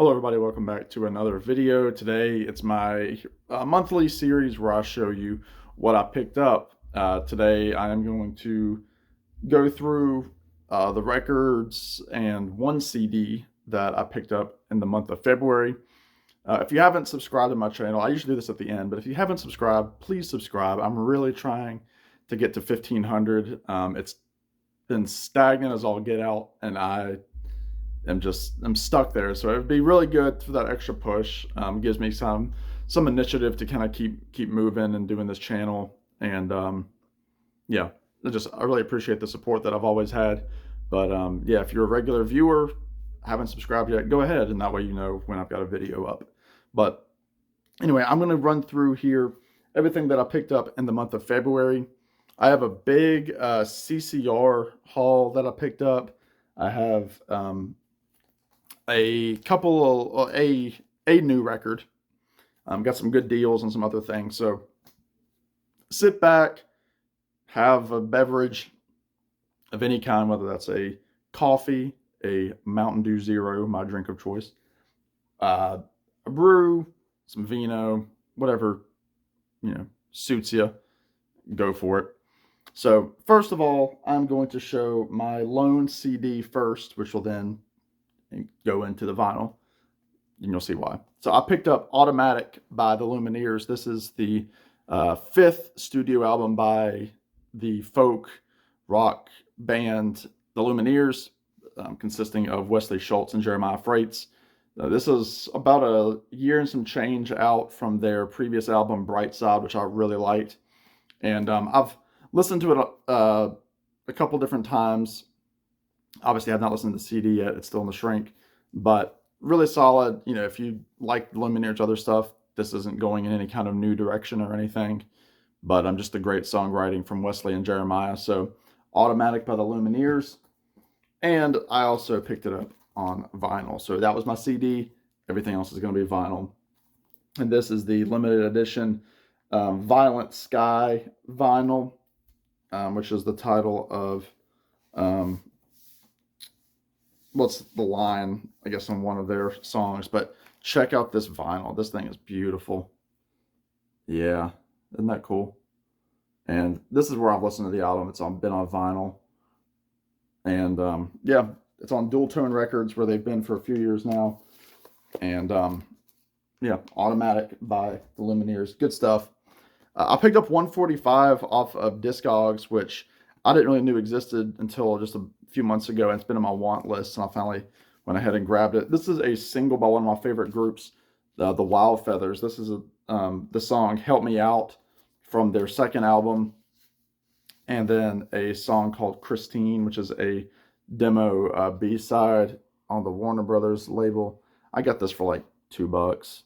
Hello everybody, welcome back to another video. Today it's my monthly series where I show you what I picked up. Today I am going to go through the records and one CD that I picked up in the month of February. If you haven't subscribed to my channel, I usually do this at the end, but if you haven't subscribed, please subscribe. I'm really trying to get to 1,500. It's been stagnant as all get out, and I'm stuck there. So it'd be really good for that extra push. Gives me some initiative to kind of keep moving and doing this channel. And yeah, I really appreciate the support that I've always had. But yeah, if you're a regular viewer, haven't subscribed yet, go ahead, and that way you know when I've got a video up. But anyway, I'm going to run through here everything that I picked up in the month of February. I have a big CCR haul that I picked up. I have a new record. Got some good deals and some other things. So sit back, have a beverage of any kind, whether that's a coffee, a Mountain Dew Zero, my drink of choice, a brew, some vino, whatever, suits you, go for it. So first of all, I'm going to show my lone CD first, which will then go into the vinyl, and you'll see why. So I picked up Automatic by the Lumineers. This is the fifth studio album by the folk rock band the Lumineers, consisting of Wesley Schultz and Jeremiah Freites. This is about a year and some change out from their previous album Bright Side, which I really liked, and I've listened to it a couple different times. Obviously, I've not listened to the CD yet. It's still in the shrink, but really solid. If you like the Lumineers' other stuff, this isn't going in any kind of new direction or anything, but just a great songwriting from Wesley and Jeremiah. So Automatic by the Lumineers. And I also picked it up on vinyl. So that was my CD. Everything else is going to be vinyl. And this is the limited edition Violent Sky vinyl, which is the title of what's the line, I guess, on one of their songs. But check out this vinyl. This thing is beautiful. Yeah, isn't that cool? And this is where I've listened to the album. It's been on vinyl. And yeah, it's on Dual Tone Records, where they've been for a few years now. And yeah, Automatic by the Lumineers. Good stuff. I picked up 145 off of Discogs, which I didn't really know existed until just a few months ago, and it's been on my want list, and I finally went ahead and grabbed it. This is a single by one of my favorite groups, the Wild Feathers. This is the song Help Me Out from their second album, and then a song called Christine, which is a demo B-side on the Warner Brothers label. I got this for like $2.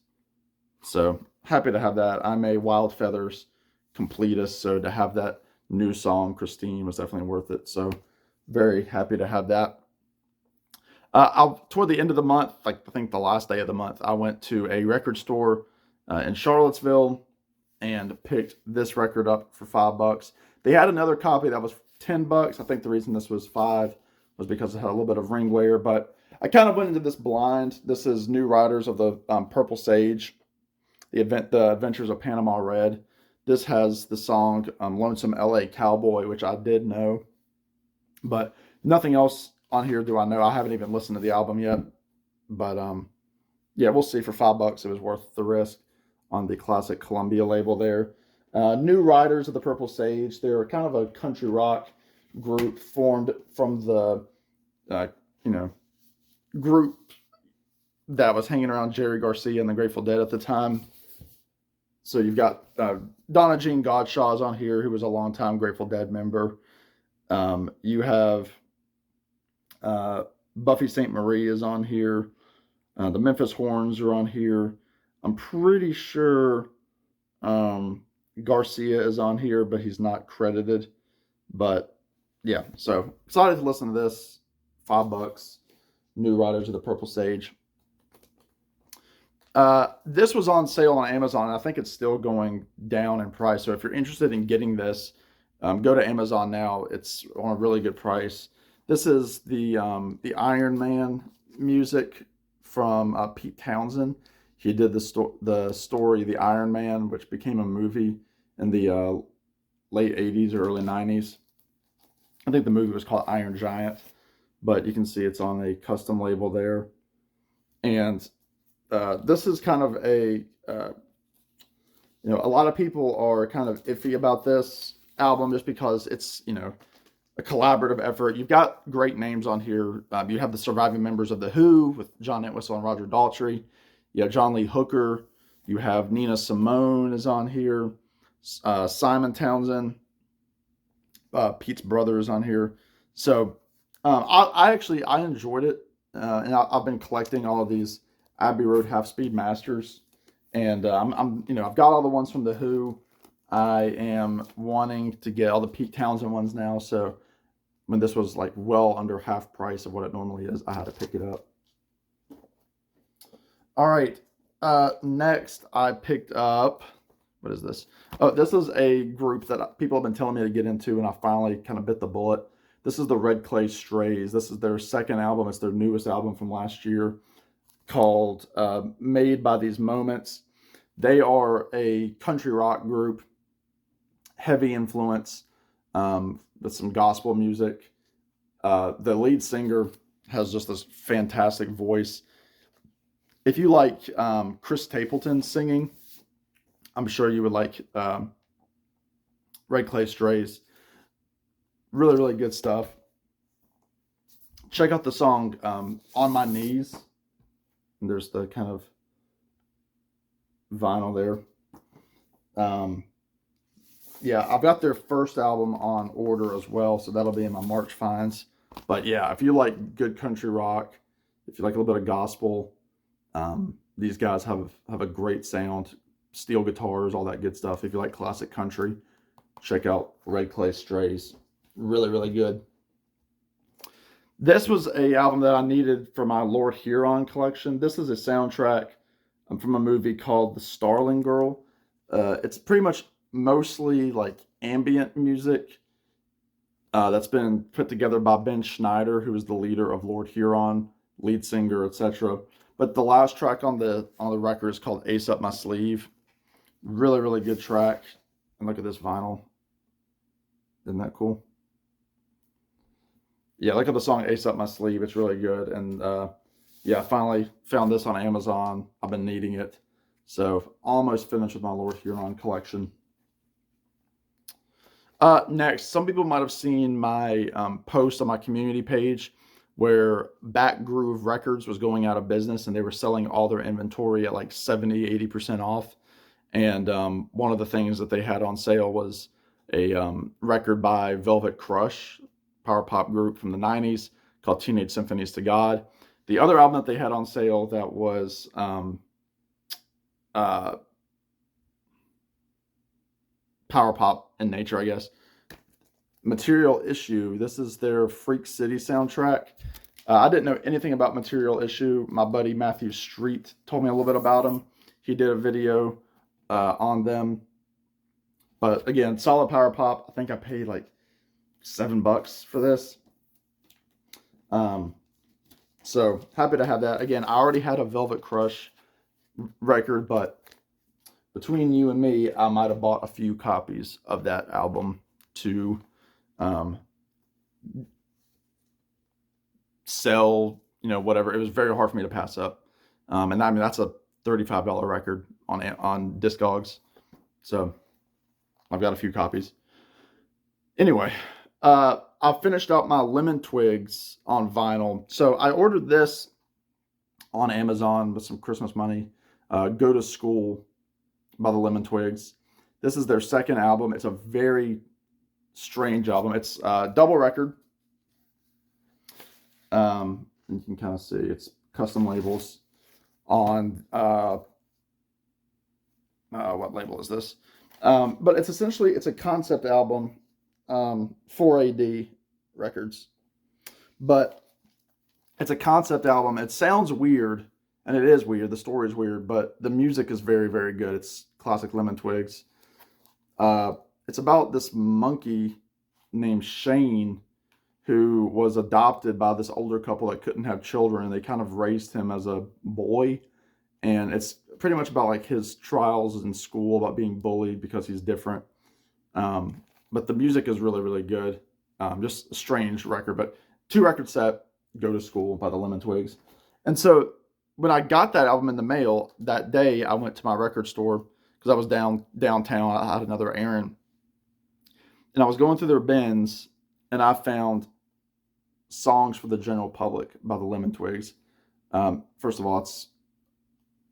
So happy to have that. I'm a Wild Feathers completist, so to have that new song, Christine, was definitely worth it. So very happy to have that. Toward the end of the month, like I think the last day of the month, I went to a record store in Charlottesville and picked this record up for $5. They had another copy that was $10. I think the reason this was $5 was because it had a little bit of ring wear, but I kind of went into this blind. This is New Riders of the Purple Sage, the Adventures of Panama Red. This has the song Lonesome LA Cowboy, which I did know, but nothing else on here do I know. I haven't even listened to the album yet, but yeah, we'll see. For $5, it was worth the risk on the classic Columbia label there. New Riders of the Purple Sage. They're kind of a country rock group formed from the group that was hanging around Jerry Garcia and the Grateful Dead at the time. So you've got Donna Jean Godshaw's on here, who was a longtime Grateful Dead member. You have Buffy St. Marie is on here. The Memphis Horns are on here. I'm pretty sure Garcia is on here, but he's not credited. But yeah, so excited to listen to this. $5. New Riders of the Purple Sage. This was on sale on Amazon. I think it's still going down in price. So if you're interested in getting this, go to Amazon now. It's on a really good price. This is the Iron Man music from Pete Townsend. He did the story The Iron Man, which became a movie in the late 80s or early 90s. I think the movie was called Iron Giant, but you can see it's on a custom label there. And this is kind of a, a lot of people are kind of iffy about this album just because it's, a collaborative effort. You've got great names on here. You have the surviving members of The Who with John Entwistle and Roger Daltrey. You have John Lee Hooker. You have Nina Simone is on here. Simon Townsend. Pete's brother is on here. So I enjoyed it. And I've been collecting all of these Abbey Road half-speed masters. And I've got all the ones from The Who. I am wanting to get all the Pete Townsend ones now. So when this was like well under half price of what it normally is, I had to pick it up. All right. Next, I picked up, what is this? Oh, this is a group that people have been telling me to get into, and I finally kind of bit the bullet. This is the Red Clay Strays. This is their second album. It's their newest album from last year called Made by These Moments. They are a country rock group, heavy influence with some gospel music. The lead singer has just this fantastic voice. If you like Chris Stapleton singing, I'm sure you would like Red Clay Strays. Really, really good stuff. Check out the song On My Knees. And there's the kind of vinyl there. Yeah, I've got their first album on order as well, so that'll be in my March finds. But yeah, if you like good country rock, if you like a little bit of gospel, these guys have a great sound, steel guitars, all that good stuff. If you like classic country, check out Red Clay Strays. Really, really good. This was a album that I needed for my Lord Huron collection. This is a soundtrack from a movie called The Starling Girl. It's pretty much mostly like ambient music that's been put together by Ben Schneider, who is the leader of Lord Huron, lead singer, etc. But the last track on the record is called Ace Up My Sleeve. Really, really good track. And look at this vinyl. Isn't that cool? Yeah, look at the song Ace Up My Sleeve. It's really good. And yeah, I finally found this on Amazon. I've been needing it. So almost finished with my Lord Huron collection. Next, some people might have seen my post on my community page where Back Groove Records was going out of business and they were selling all their inventory at like 70, 80% off. And one of the things that they had on sale was a record by Velvet Crush, power pop group from the 90s, called Teenage Symphonies to God. The other album that they had on sale that was power pop in nature, I guess, Material Issue. This is their Freak City soundtrack. I didn't know anything about Material Issue. My buddy Matthew Street told me a little bit about them. He did a video on them. But again, solid power pop. I think I paid like $7 for this. So happy to have that. Again, I already had a Velvet Crush record, but between you and me, I might have bought a few copies of that album to sell, whatever. It was very hard for me to pass up. And I mean, that's a $35 record on Discogs. So I've got a few copies. Anyway, I finished up my Lemon Twigs on vinyl. So I ordered this on Amazon with some Christmas money. Go to School by the Lemon Twigs. This is their second album. It's a very strange album. It's a double record. You can kind of see it's custom labels on what label is this? But it's essentially, it's a concept album, 4AD Records. But it's a concept album. It sounds weird, and it is weird. The story is weird, but the music is very, very good. It's classic Lemon Twigs. It's about this monkey named Shane who was adopted by this older couple that couldn't have children, and they kind of raised him as a boy. And it's pretty much about like his trials in school, about being bullied because he's different. But the music is really, really good. Just a strange record, but 2-record set, Go to School by the Lemon Twigs. And so when I got that album in the mail that day, I went to my record store because I was downtown. I had another errand, and I was going through their bins, and I found Songs for the General Public by the Lemon Twigs. First of all, it's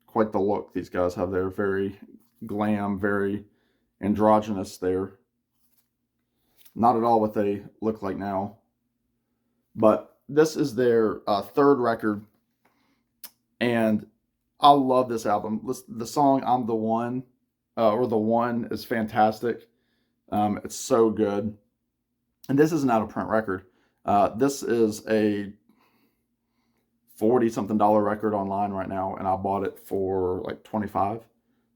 quite the look these guys have. They're very glam, very androgynous there. Not at all what they look like now. But this is their 3rd record, and I love this album. The song I'm the One, or The One, is fantastic. It's so good. And this is an out-of-print record. This is a $40-something record online right now, and I bought it for like $25.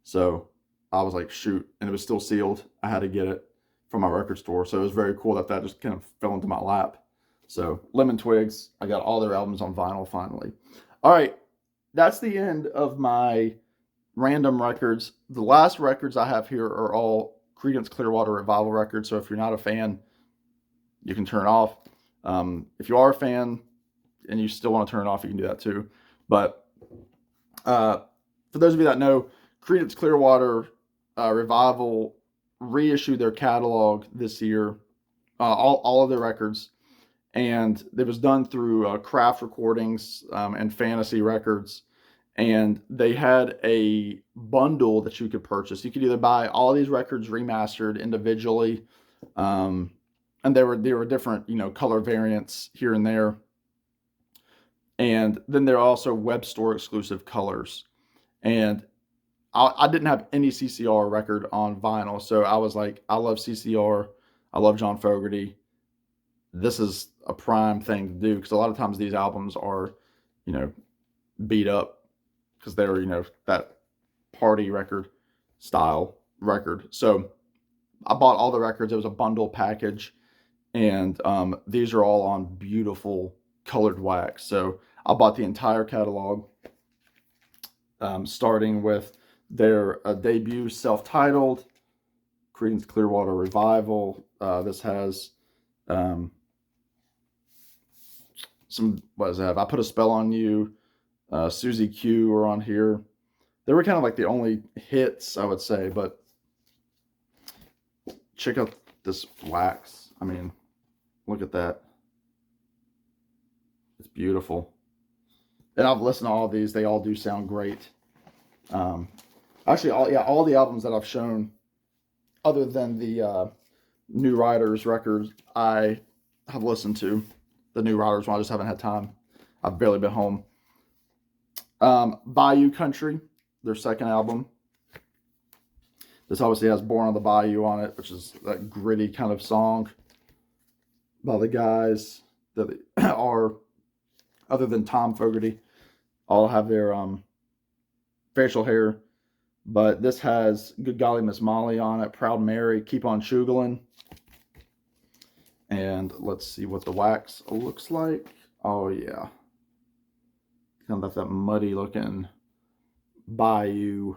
So I was like, shoot, and it was still sealed. I had to get it from my record store. So it was very cool that just kind of fell into my lap. So Lemon Twigs, I got all their albums on vinyl finally. All right, that's the end of my random records. The last records I have here are all Creedence Clearwater Revival records. So if you're not a fan, you can turn it off. If you are a fan and you still want to turn it off, you can do that too. But for those of you that know, Creedence Clearwater Revival reissued their catalog this year, all of their records, and it was done through Craft Recordings and Fantasy Records, and they had a bundle that you could purchase. You could either buy all these records remastered individually, and there were different, color variants here and there, and then there are also web store exclusive colors. And I didn't have any CCR record on vinyl, so I was like, I love CCR, I love John Fogerty. This is a prime thing to do, because a lot of times these albums are, beat up because they're, that party record style record. So I bought all the records. It was a bundle package, and these are all on beautiful colored wax. So I bought the entire catalog, starting with their debut self-titled Creedence Clearwater Revival. This has some, what does it have? I Put a Spell on You, Susie Q are on here. They were kind of like the only hits, I would say, but check out this wax. I mean, look at that. It's beautiful. And I've listened to all of these. They all do sound great. Actually, all the albums that I've shown, other than the New Riders records, I have listened to. The New Riders one, I just haven't had time. I've barely been home. Bayou Country, their 2nd album. This obviously has Born on the Bayou on it, which is that gritty kind of song by the guys that are, other than Tom Fogerty, all have their facial hair. But this has Good Golly Miss Molly on it, Proud Mary, Keep on Shugelin'. And let's see what the wax looks like. Oh yeah. Kind of that muddy looking bayou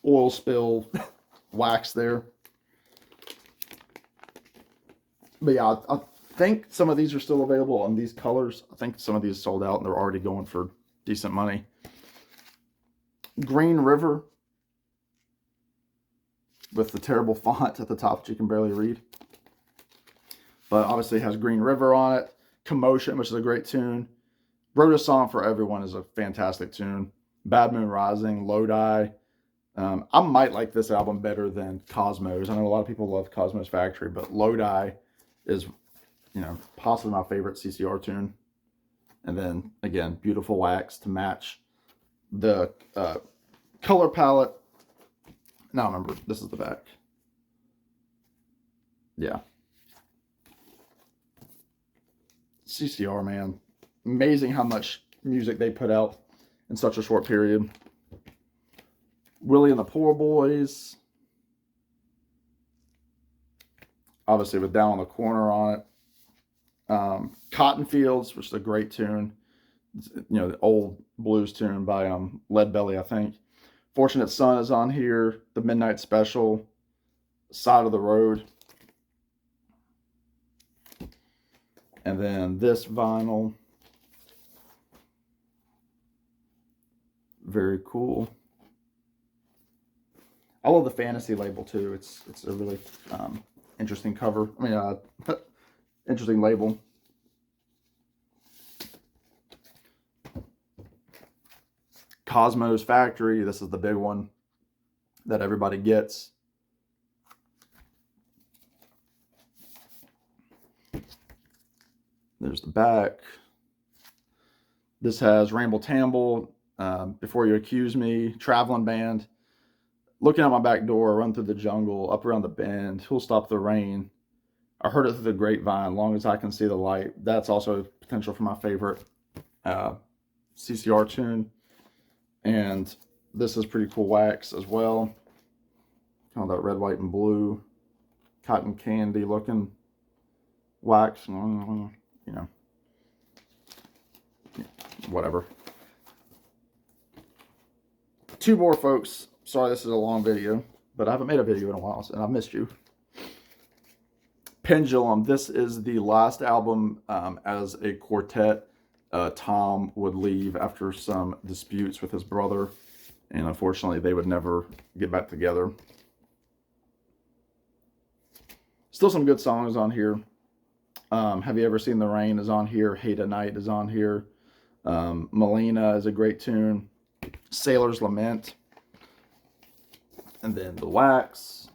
oil spill wax there. But yeah, I think some of these are still available on these colors. I think some of these sold out and they're already going for decent money. Green River, with the terrible font at the top that you can barely read. But obviously it has Green River on it. Commotion, which is a great tune. Wrote a Song for Everyone is a fantastic tune. Bad Moon Rising, Lodi. I might like this album better than Cosmos. I know a lot of people love Cosmos Factory, but Lodi is, possibly my favorite CCR tune. And then, again, beautiful wax to match the color palette. Now remember, this is the back. Yeah. CCR, man. Amazing how much music they put out in such a short period. Willie and the Poor Boys. obviously with Down on the Corner on it. Cotton Fields, which is a great tune. You know, the old blues tune by Lead Belly, I think. Fortunate Son is on here. The Midnight Special, Side of the Road. And then this vinyl. Very cool. I love the Fantasy label too. It's a really interesting cover. I mean, interesting label. Cosmo's Factory. This is the big one that everybody gets. There's the back. This has Ramble Tamble, Before You Accuse Me, Traveling Band, Looking Out My Back Door, Run Through the Jungle, Up Around the Bend, Who'll Stop the Rain, I Heard It Through the Grapevine, Long As I Can See the Light. That's also potential for my favorite CCR tune. And this is pretty cool wax as well. Kind of that red, white, and blue cotton candy looking wax. You know, whatever. Two more, folks. Sorry this is a long video, but I haven't made a video in a while, and I've missed you. Pendulum. This is the last album as a quartet. Tom would leave after some disputes with his brother, and unfortunately they would never get back together. Still some good songs on here. Have You Ever Seen the Rain is on here. Hate a Night is on here. Melina is a great tune. Sailor's Lament. And then the wax.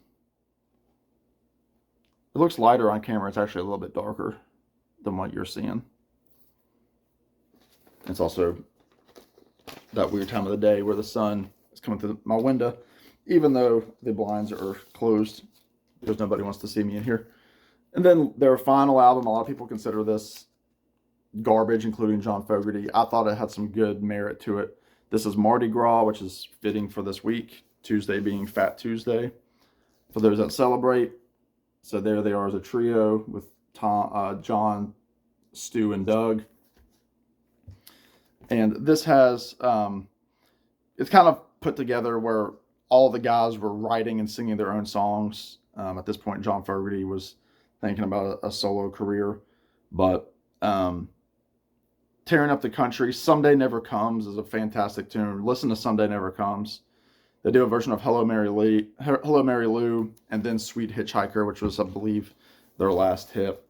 It looks lighter on camera. It's actually a little bit darker than what you're seeing. It's also that weird time of the day where the sun is coming through my window, even though the blinds are closed because nobody wants to see me in here. And then their final album, a lot of people consider this garbage, including John Fogerty. I thought it had some good merit to it. This is Mardi Gras, which is fitting for this week, Tuesday being Fat Tuesday. For those that celebrate, so there they are as a trio with Tom, John, Stu, and Doug. And this has, it's kind of put together where all the guys were writing and singing their own songs. At this point, John Fogerty was thinking about a solo career. But Tearing Up the Country, Someday Never Comes is a fantastic tune. Listen to Someday Never Comes. They do a version of Hello Mary Lou, and then Sweet Hitchhiker, which was, I believe, their last hit.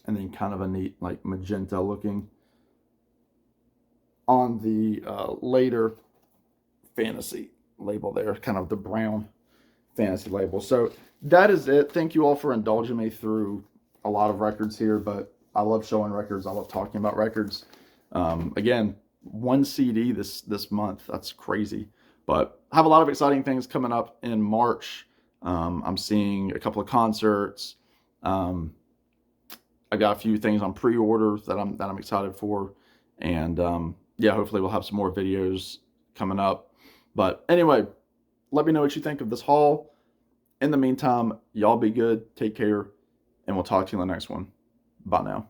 And then kind of a neat, like, magenta looking on the later Fantasy label there, kind of the brown Fantasy label. So that is it. Thank you all for indulging me through a lot of records here, but I love showing records. I love talking about records. Again, 1 CD this month. That's crazy. But I have a lot of exciting things coming up in March. I'm seeing a couple of concerts. I got a few things on pre-order that I'm excited for. And yeah, hopefully we'll have some more videos coming up. But anyway, let me know what you think of this haul. In the meantime, y'all be good, take care, and we'll talk to you in the next one. Bye now.